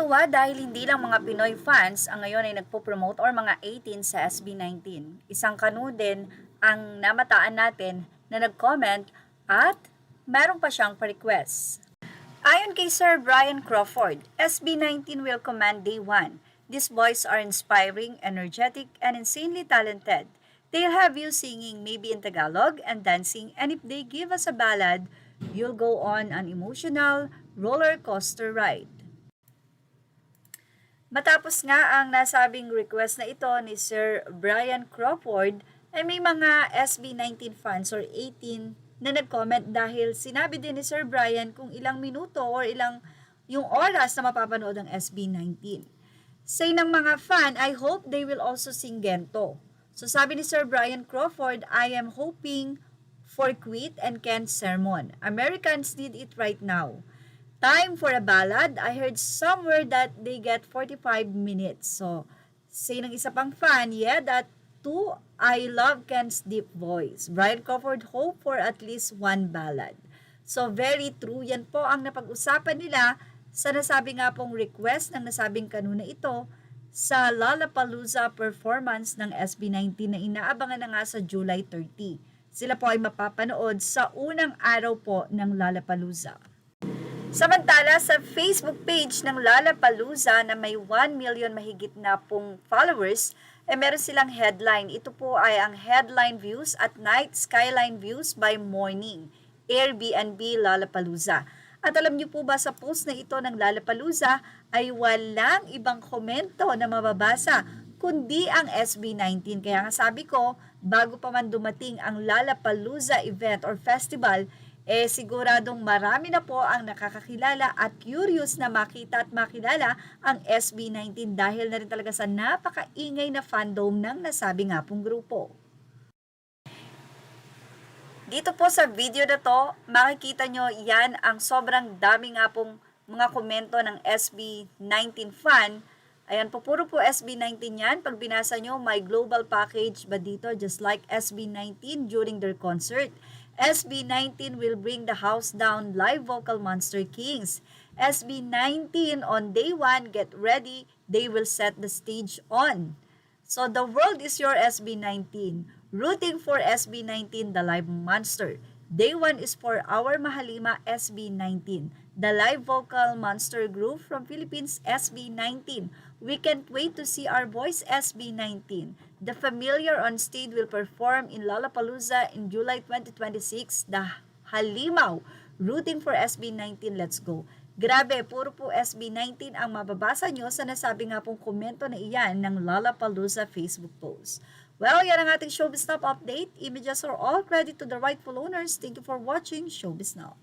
Nakakatuwa dahil hindi lang mga Pinoy fans ang ngayon ay nagpo-promote or mga 18 sa SB19. Isang kanu din ang namataan natin na nag-comment at meron pa siyang pa-request. Ayon kay Sir Brian Crawford, SB19 will command day 1. These boys are inspiring, energetic, and insanely talented. They'll have you singing maybe in Tagalog and dancing, and if they give us a ballad, you'll go on an emotional roller coaster ride. Matapos nga ang nasabing request na ito ni Sir Brian Crawford, ay may mga SB19 fans or 18 na nag-comment dahil sinabi din ni Sir Brian kung ilang minuto or ilang yung oras na mapapanood ang SB19. Say ng mga fan, I hope they will also sing Gento. So sabi ni Sir Brian Crawford, I am hoping for Quit and Ken's sermon. Americans need it right now. Time for a ballad, I heard somewhere that they get 45 minutes. So, say ng isa pang fan, yeah, that too, I love Ken's deep voice. Brian Crawford hope for at least one ballad. So, very true. Yan po ang napag-usapan nila sa nasabi nga pong request ng nasabing kanuna ito sa Lollapalooza performance ng SB19 na inaabangan na nga sa July 30. Sila po ay mapapanood sa unang araw po ng Lollapalooza. Samantala, sa Facebook page ng Lollapalooza na may 1 million mahigit na pong followers, meron silang headline. Ito po ay ang headline views at night skyline views by morning. Airbnb Lollapalooza. At alam niyo po ba sa post na ito ng Lollapalooza ay walang ibang komento na mababasa kundi ang SB19. Kaya nga sabi ko, bago pa man dumating ang Lollapalooza event or festival, siguradong marami na po ang nakakakilala at curious na makita at makilala ang SB19 dahil na rin talaga sa napakaingay na fandom ng nasabi nga pong grupo. Dito po sa video na to, makikita nyo yan ang sobrang dami nga pong mga komento ng SB19 fan. Ayan po, puro po SB19 yan. Pag binasa nyo, my global package ba dito, just like SB19 during their concert. SB19 will bring the house down live vocal Monster Kings. SB19 on day 1, get ready, they will set the stage on. So the world is your SB19. Rooting for SB19, the live monster. Day 1 is for our Mahalima SB19, the live vocal monster group from Philippines SB19. We can't wait to see our boys SB19. The Familiar on stage will perform in Lollapalooza in July 2026. The Halimaw, rooting for SB19, let's go. Grabe, puro po SB19 ang mababasa nyo sa nasabi nga pong komento na iyan ng Lollapalooza Facebook post. Well, yan ang ating Showbiz Now update. Images are all credit to the rightful owners. Thank you for watching Showbiz Now.